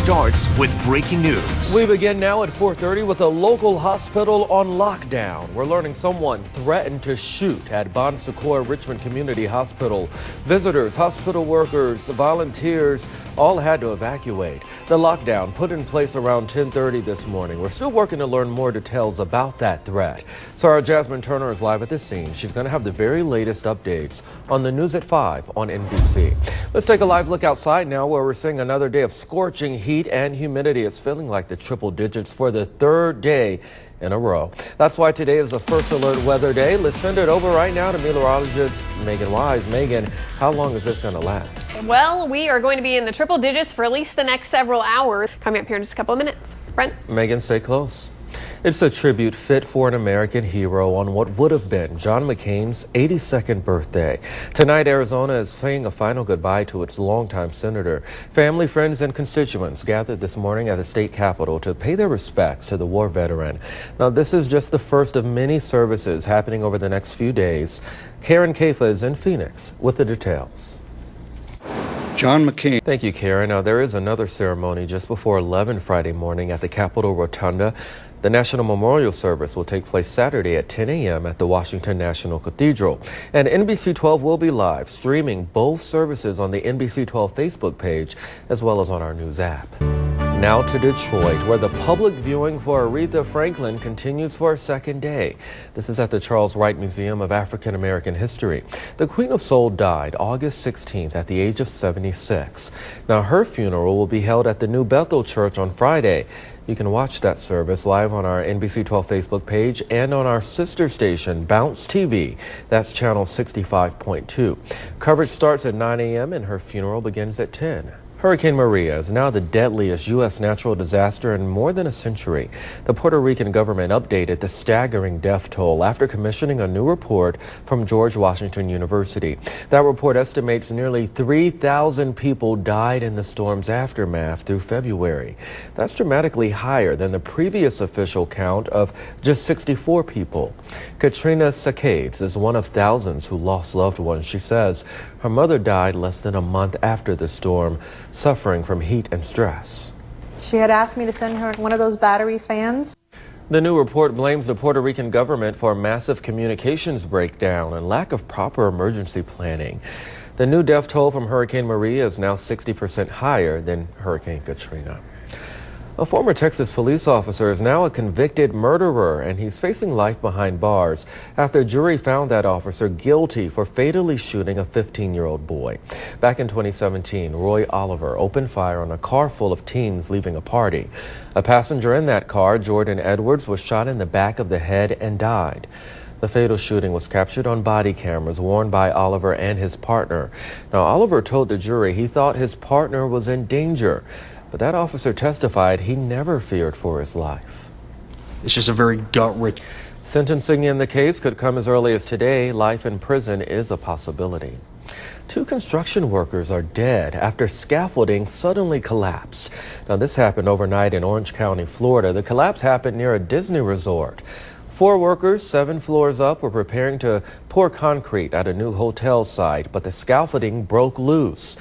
starts with breaking news. We begin now at 4:30 with a local hospital on lockdown. We're learning someone threatened to shoot at CW Richmond Community Hospital. Visitors, hospital workers, volunteers all had to evacuate. The lockdown put in place around 10:30 this morning. We're still working to learn more details about that threat. So our Jasmine Turner is live at the scene. She's going to have the very latest updates on the news at 5 on NBC. Let's take a live look outside now, where we're seeing another day of scorching heat and humidity. It's feeling like the triple digits for the third day in a row. That's why today is the first alert weather day. Let's send it over right now to meteorologist Megan Wise. Megan, how long is this going to last? Well, we are going to be in the triple digits for at least the next several hours. Coming up here in just a couple of minutes. Brent? Megan, stay close. It's a tribute fit for an American hero on what would have been John McCain's 82nd birthday. Tonight, Arizona is saying a final goodbye to its longtime senator. Family, friends, and constituents gathered this morning at the state capitol to pay their respects to the war veteran. Now, this is just the first of many services happening over the next few days. Karen Kafa is in Phoenix with the details. John McCain. Thank you, Karen. Now, there is another ceremony just before 11 Friday morning at the Capitol Rotunda. The National Memorial Service will take place Saturday at 10 a.m. at the Washington National Cathedral. And NBC 12 will be live streaming both services on the NBC 12 Facebook page as well as on our news app. Now to Detroit, where the public viewing for Aretha Franklin continues for a second day. This is at the Charles Wright Museum of African American History. The Queen of Soul died August 16th at the age of 76. Now, her funeral will be held at the New Bethel Church on Friday. You can watch that service live on our NBC 12 Facebook page and on our sister station, Bounce TV. That's channel 65.2. Coverage starts at 9 a.m. and her funeral begins at 10. Hurricane Maria is now the deadliest U.S. natural disaster in more than a century. The Puerto Rican government updated the staggering death toll after commissioning a new report from George Washington University. That report estimates nearly 3,000 people died in the storm's aftermath through February. That's dramatically higher than the previous official count of just 64 people. Katrina Sakades is one of thousands who lost loved ones. She says her mother died less than a month after the storm, suffering from heat and stress. She had asked me to send her one of those battery fans. The new report blames the Puerto Rican government for a massive communications breakdown and lack of proper emergency planning. The new death toll from Hurricane Maria is now 60% higher than Hurricane Katrina. A former Texas police officer is now a convicted murderer, and he's facing life behind bars after a jury found that officer guilty for fatally shooting a 15-year-old boy. Back in 2017, Roy Oliver opened fire on a car full of teens leaving a party. A passenger in that car, Jordan Edwards, was shot in the back of the head and died. The fatal shooting was captured on body cameras worn by Oliver and his partner. Now, Oliver told the jury he thought his partner was in danger, but that officer testified he never feared for his life. It's just a very gut-wrenching. Sentencing in the case could come as early as today. Life in prison is a possibility. 2 construction workers are dead after scaffolding suddenly collapsed. Now, this happened overnight in Orange County, Florida. The collapse happened near a Disney resort. 4 workers, 7 floors up, were preparing to pour concrete at a new hotel site, but the scaffolding broke loose.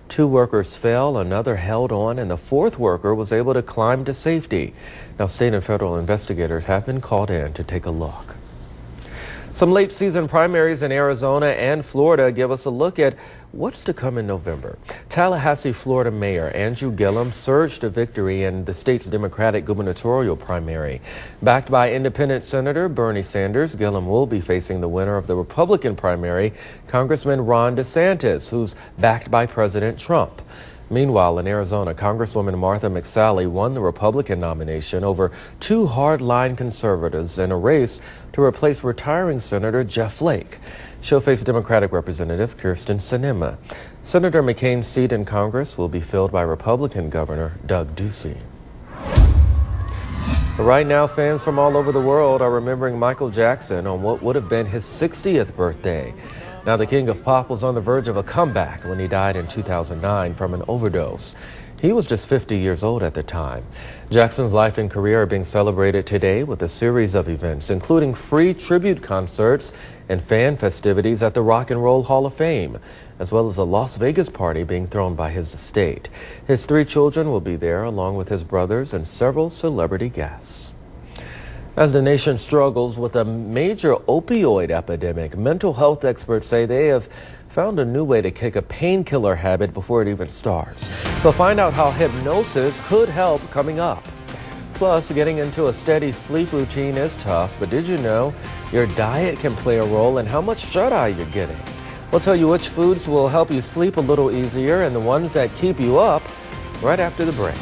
2 workers fell, another held on, and the 4th worker was able to climb to safety. Now, state and federal investigators have been called in to take a look. Some late season primaries in Arizona and Florida give us a look at what's to come in November. Tallahassee, Florida Mayor Andrew Gillum surged to victory in the state's Democratic gubernatorial primary. Backed by independent Senator Bernie Sanders, Gillum will be facing the winner of the Republican primary, Congressman Ron DeSantis, who's backed by President Trump. Meanwhile, in Arizona, Congresswoman Martha McSally won the Republican nomination over 2 hardline conservatives in a race to replace retiring Senator Jeff Flake. She'll face Democratic Representative Kyrsten Sinema. Senator McCain's seat in Congress will be filled by Republican Governor Doug Ducey. Right now, fans from all over the world are remembering Michael Jackson on what would have been his 60th birthday. Now, the king of pop was on the verge of a comeback when he died in 2009 from an overdose. He was just 50 years old at the time. Jackson's life and career are being celebrated today with a series of events, including free tribute concerts and fan festivities at the Rock and Roll Hall of Fame. as well as a Las Vegas party being thrown by his estate. His 3 children will be there, along with his brothers and several celebrity guests. As the nation struggles with a major opioid epidemic, mental health experts say they have found a new way to kick a painkiller habit before it even starts. So find out how hypnosis could help coming up. Plus, getting into a steady sleep routine is tough, but did you know your diet can play a role in how much shut-eye you're getting? We'll tell you which foods will help you sleep a little easier and the ones that keep you up right after the break.